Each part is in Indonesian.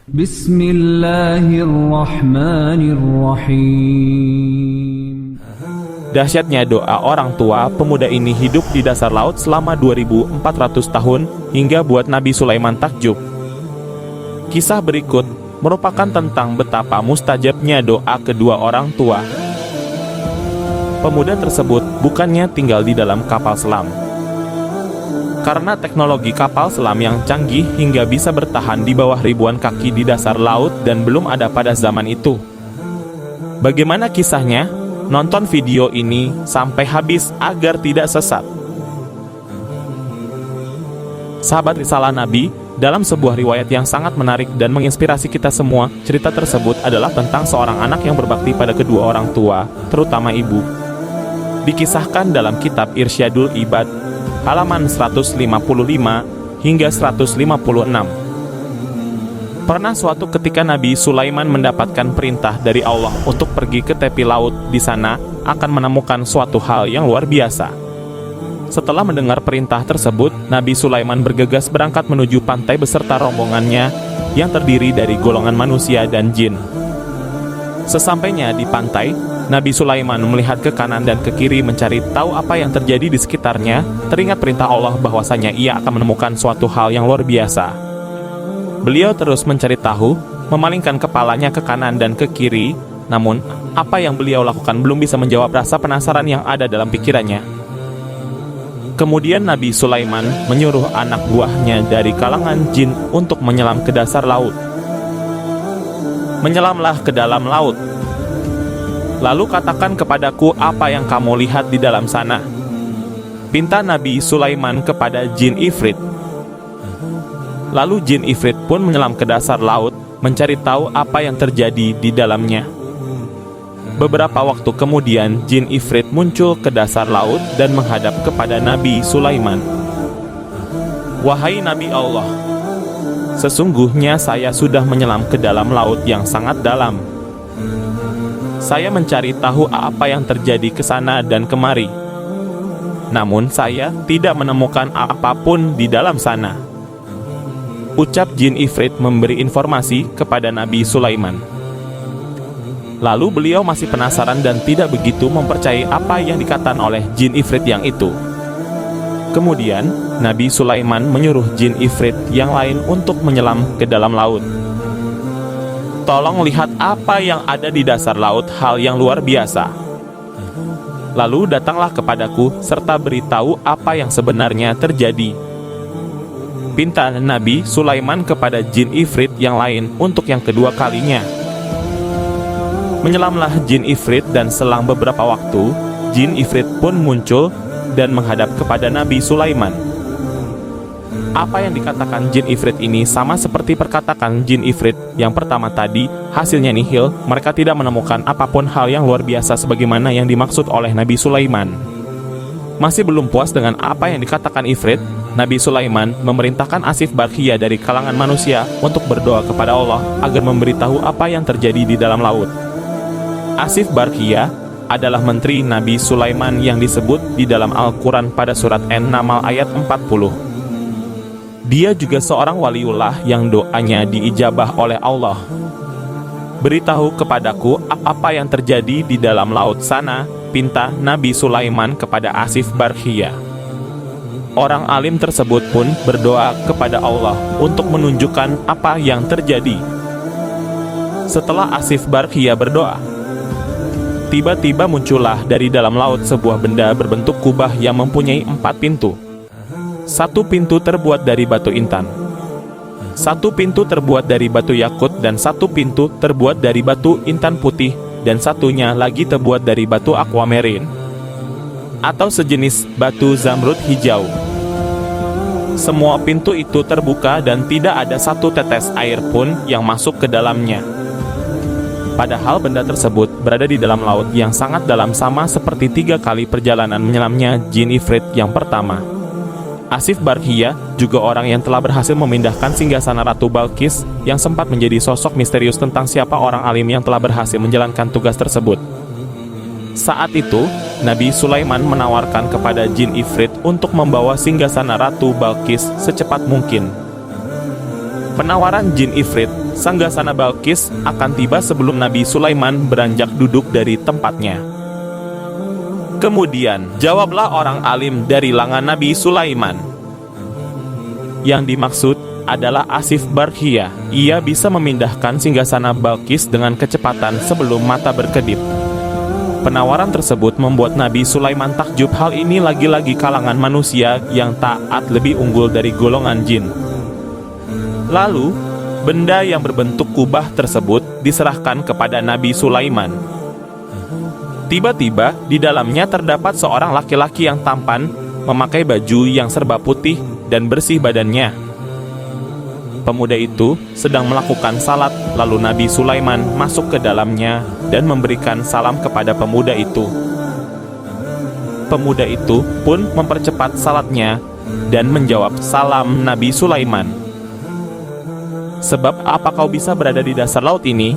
Bismillahirrahmanirrahim. Dahsyatnya doa orang tua, pemuda ini hidup di dasar laut selama 2400 tahun hingga buat Nabi Sulaiman takjub. Kisah berikut merupakan tentang betapa mustajabnya doa kedua orang tua. Pemuda tersebut bukannya tinggal di dalam kapal selam. Karena teknologi kapal selam yang canggih hingga bisa bertahan di bawah ribuan kaki di dasar laut dan belum ada pada zaman itu. Bagaimana kisahnya? Nonton video ini sampai habis agar tidak sesat. Sahabat Risalah Nabi, dalam sebuah riwayat yang sangat menarik dan menginspirasi kita semua, cerita tersebut adalah tentang seorang anak yang berbakti pada kedua orang tua, terutama ibu. Dikisahkan dalam kitab Irsyadul Ibad, halaman 155 hingga 156. Pernah suatu ketika Nabi Sulaiman mendapatkan perintah dari Allah untuk pergi ke tepi laut. Di sana akan menemukan suatu hal yang luar biasa. Setelah mendengar perintah tersebut, Nabi Sulaiman bergegas berangkat menuju pantai beserta rombongannya yang terdiri dari golongan manusia dan jin. Sesampainya di pantai, Nabi Sulaiman melihat ke kanan dan ke kiri mencari tahu apa yang terjadi di sekitarnya. Teringat perintah Allah bahwasanya ia akan menemukan suatu hal yang luar biasa. Beliau terus mencari tahu, memalingkan kepalanya ke kanan dan ke kiri, namun apa yang beliau lakukan belum bisa menjawab rasa penasaran yang ada dalam pikirannya. Kemudian Nabi Sulaiman menyuruh anak buahnya dari kalangan jin untuk menyelam ke dasar laut. Menyelamlah ke dalam laut. Lalu katakan kepadaku apa yang kamu lihat di dalam sana. Pinta Nabi Sulaiman kepada jin Ifrit. Lalu jin Ifrit pun menyelam ke dasar laut, mencari tahu apa yang terjadi di dalamnya. Beberapa waktu kemudian, jin Ifrit muncul ke dasar laut dan menghadap kepada Nabi Sulaiman. Wahai Nabi Allah, sesungguhnya saya sudah menyelam ke dalam laut yang sangat dalam. Saya mencari tahu apa yang terjadi ke sana dan kemari. Namun saya tidak menemukan apapun di dalam sana. Ucap jin Ifrit memberi informasi kepada Nabi Sulaiman. Lalu beliau masih penasaran dan tidak begitu mempercayai apa yang dikatakan oleh jin Ifrit yang itu. Kemudian Nabi Sulaiman menyuruh jin Ifrit yang lain untuk menyelam ke dalam laut. Tolong lihat apa yang ada di dasar laut, hal yang luar biasa. Lalu datanglah kepadaku serta beritahu apa yang sebenarnya terjadi. Pinta Nabi Sulaiman kepada jin Ifrit yang lain untuk yang kedua kalinya. Menyelamlah jin Ifrit dan selang beberapa waktu, jin Ifrit pun muncul dan menghadap kepada Nabi Sulaiman. Apa yang dikatakan jin Ifrit ini sama seperti perkataan jin Ifrit yang pertama tadi, hasilnya nihil. Mereka tidak menemukan apapun hal yang luar biasa sebagaimana yang dimaksud oleh Nabi Sulaiman. Masih belum puas dengan apa yang dikatakan Ifrit, Nabi Sulaiman memerintahkan Asif Barkhiyah dari kalangan manusia untuk berdoa kepada Allah agar memberitahu apa yang terjadi di dalam laut. Asif Barkhiyah adalah menteri Nabi Sulaiman yang disebut di dalam Al-Quran pada surat An-Naml ayat 40. Dia juga seorang waliullah yang doanya diijabah oleh Allah. Beritahu kepadaku apa yang terjadi di dalam laut sana, pinta Nabi Sulaiman kepada Asif Barkhiyah. Orang alim tersebut pun berdoa kepada Allah untuk menunjukkan apa yang terjadi. Setelah Asif Barkhiyah berdoa, tiba-tiba muncullah dari dalam laut sebuah benda berbentuk kubah yang mempunyai 4 pintu. Satu pintu terbuat dari batu intan, satu pintu terbuat dari batu yakut, dan satu pintu terbuat dari batu intan putih, dan satunya lagi terbuat dari batu aquamarine atau sejenis batu zamrud hijau. Semua pintu itu terbuka dan tidak ada satu tetes air pun yang masuk ke dalamnya. Padahal benda tersebut berada di dalam laut yang sangat dalam, sama seperti 3 kali perjalanan menyelamnya jin Ifrit yang pertama. Asif Barkhiyah juga orang yang telah berhasil memindahkan singgasana Ratu Balqis yang sempat menjadi sosok misterius tentang siapa orang alim yang telah berhasil menjalankan tugas tersebut. Saat itu, Nabi Sulaiman menawarkan kepada jin Ifrit untuk membawa singgasana Ratu Balqis secepat mungkin. Penawaran jin Ifrit Sanggasana Balqis akan tiba sebelum Nabi Sulaiman beranjak duduk dari tempatnya. Kemudian, jawablah orang alim dari langan Nabi Sulaiman. Yang dimaksud adalah Asif Barkhia. Ia bisa memindahkan singgasana Balqis dengan kecepatan sebelum mata berkedip. Penawaran tersebut membuat Nabi Sulaiman takjub. Hal ini lagi-lagi kalangan manusia yang taat lebih unggul dari golongan jin. Lalu, benda yang berbentuk kubah tersebut diserahkan kepada Nabi Sulaiman. Tiba-tiba, di dalamnya terdapat seorang laki-laki yang tampan, memakai baju yang serba putih dan bersih badannya. Pemuda itu sedang melakukan salat, lalu Nabi Sulaiman masuk ke dalamnya dan memberikan salam kepada pemuda itu. Pemuda itu pun mempercepat salatnya dan menjawab salam Nabi Sulaiman. "Sebab apa kau bisa berada di dasar laut ini?"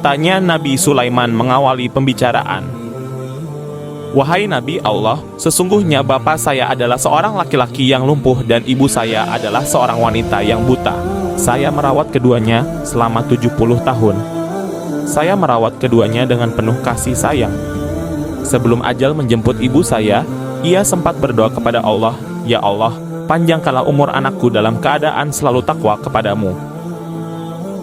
tanya Nabi Sulaiman mengawali pembicaraan. "Wahai Nabi Allah, sesungguhnya bapak saya adalah seorang laki-laki yang lumpuh dan ibu saya adalah seorang wanita yang buta. Saya merawat keduanya selama 70 tahun. Saya merawat keduanya dengan penuh kasih sayang. Sebelum ajal menjemput ibu saya, ia sempat berdoa kepada Allah, 'Ya Allah, panjangkanlah umur anakku dalam keadaan selalu takwa kepadamu.'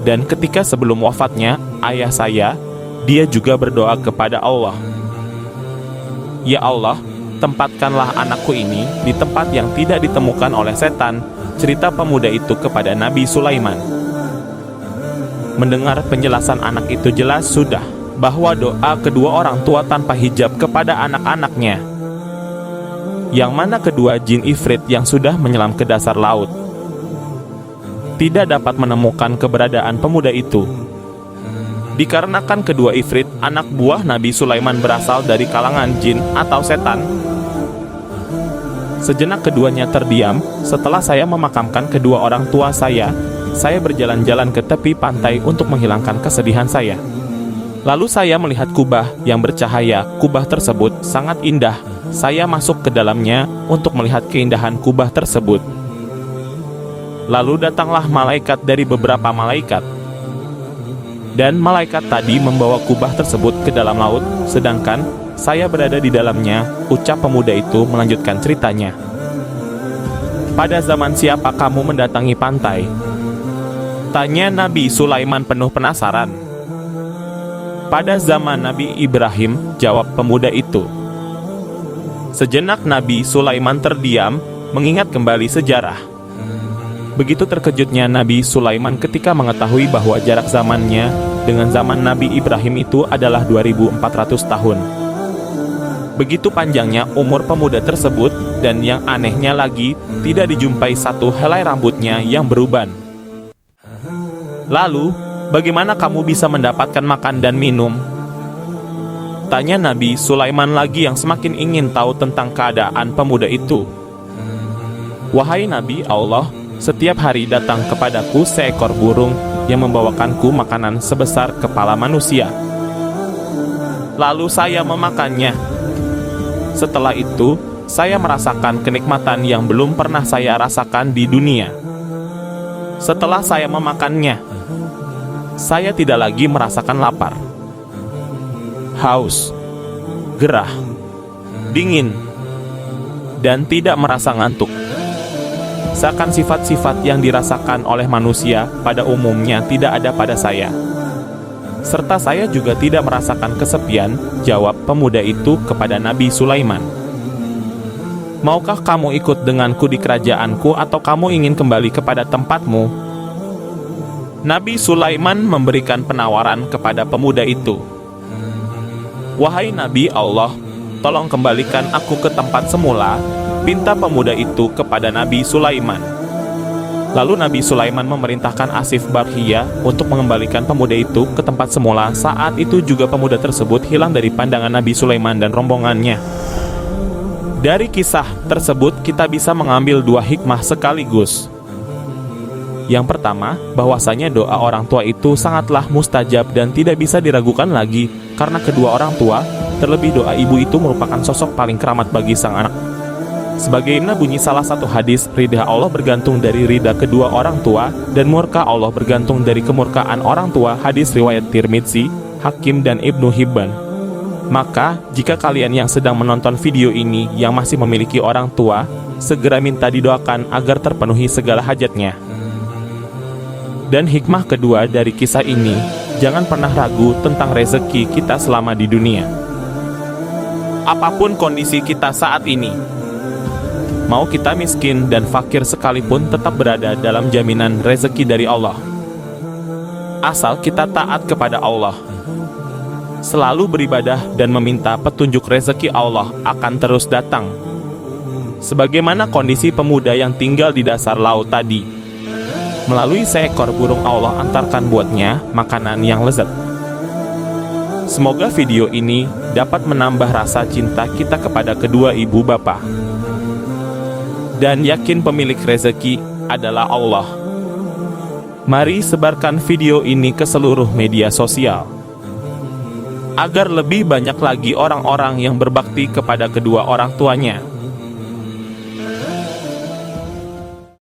Dan ketika sebelum wafatnya, ayah saya, dia juga berdoa kepada Allah, 'Ya Allah, tempatkanlah anakku ini di tempat yang tidak ditemukan oleh setan.'" Cerita pemuda itu kepada Nabi Sulaiman. Mendengar penjelasan anak itu, jelas sudah bahwa doa kedua orang tua tanpa hijab kepada anak-anaknya, yang mana kedua jin ifrit yang sudah menyelam ke dasar laut, tidak dapat menemukan keberadaan pemuda itu. Dikarenakan kedua ifrit, anak buah Nabi Sulaiman, berasal dari kalangan jin atau setan. Sejenak keduanya terdiam. "Setelah saya memakamkan kedua orang tua saya berjalan-jalan ke tepi pantai untuk menghilangkan kesedihan saya. Lalu saya melihat kubah yang bercahaya. Kubah tersebut sangat indah. Saya masuk ke dalamnya untuk melihat keindahan kubah tersebut. Lalu datanglah malaikat dari beberapa malaikat. Dan malaikat tadi membawa kubah tersebut ke dalam laut, sedangkan saya berada di dalamnya," ucap pemuda itu melanjutkan ceritanya. "Pada zaman siapa kamu mendatangi pantai?" tanya Nabi Sulaiman penuh penasaran. "Pada zaman Nabi Ibrahim," jawab pemuda itu. Sejenak Nabi Sulaiman terdiam, mengingat kembali sejarah. Begitu terkejutnya Nabi Sulaiman ketika mengetahui bahwa jarak zamannya dengan zaman Nabi Ibrahim itu adalah 2400 tahun. Begitu panjangnya umur pemuda tersebut, dan yang anehnya lagi, tidak dijumpai satu helai rambutnya yang beruban. "Lalu, bagaimana kamu bisa mendapatkan makan dan minum?" tanya Nabi Sulaiman lagi yang semakin ingin tahu tentang keadaan pemuda itu. "Wahai Nabi Allah, setiap hari datang kepadaku seekor burung yang membawakanku makanan sebesar kepala manusia. Lalu saya memakannya. Setelah itu, saya merasakan kenikmatan yang belum pernah saya rasakan di dunia. Setelah saya memakannya, saya tidak lagi merasakan lapar, haus, gerah, dingin, dan tidak merasa ngantuk. Seakan sifat-sifat yang dirasakan oleh manusia pada umumnya tidak ada pada saya. Serta saya juga tidak merasakan kesepian," jawab pemuda itu kepada Nabi Sulaiman. "Maukah kamu ikut denganku di kerajaanku atau kamu ingin kembali kepada tempatmu?" Nabi Sulaiman memberikan penawaran kepada pemuda itu. "Wahai Nabi Allah, tolong kembalikan aku ke tempat semula," pinta pemuda itu kepada Nabi Sulaiman. Lalu Nabi Sulaiman memerintahkan Asif Barkhia untuk mengembalikan pemuda itu ke tempat semula. Saat itu juga pemuda tersebut hilang dari pandangan Nabi Sulaiman dan rombongannya. Dari kisah tersebut kita bisa mengambil dua hikmah sekaligus. Yang pertama, bahwasanya doa orang tua itu sangatlah mustajab dan tidak bisa diragukan lagi, karena kedua orang tua, terlebih doa ibu itu merupakan sosok paling keramat bagi sang anak. Sebagaimana bunyi salah satu hadis, ridha Allah bergantung dari ridha kedua orang tua, dan murka Allah bergantung dari kemurkaan orang tua. Hadis riwayat Tirmidzi, Hakim, dan Ibnu Hibban. Maka, jika kalian yang sedang menonton video ini yang masih memiliki orang tua, segera minta didoakan agar terpenuhi segala hajatnya. Dan hikmah kedua dari kisah ini, jangan pernah ragu tentang rezeki kita selama di dunia. Apapun kondisi kita saat ini, mau kita miskin dan fakir sekalipun, tetap berada dalam jaminan rezeki dari Allah. Asal kita taat kepada Allah, selalu beribadah dan meminta petunjuk, rezeki Allah akan terus datang. Sebagaimana kondisi pemuda yang tinggal di dasar laut tadi, melalui seekor burung Allah antarkan buatnya makanan yang lezat. Semoga video ini dapat menambah rasa cinta kita kepada kedua ibu bapa, dan yakin pemilik rezeki adalah Allah. Mari sebarkan video ini ke seluruh media sosial, agar lebih banyak lagi orang-orang yang berbakti kepada kedua orang tuanya.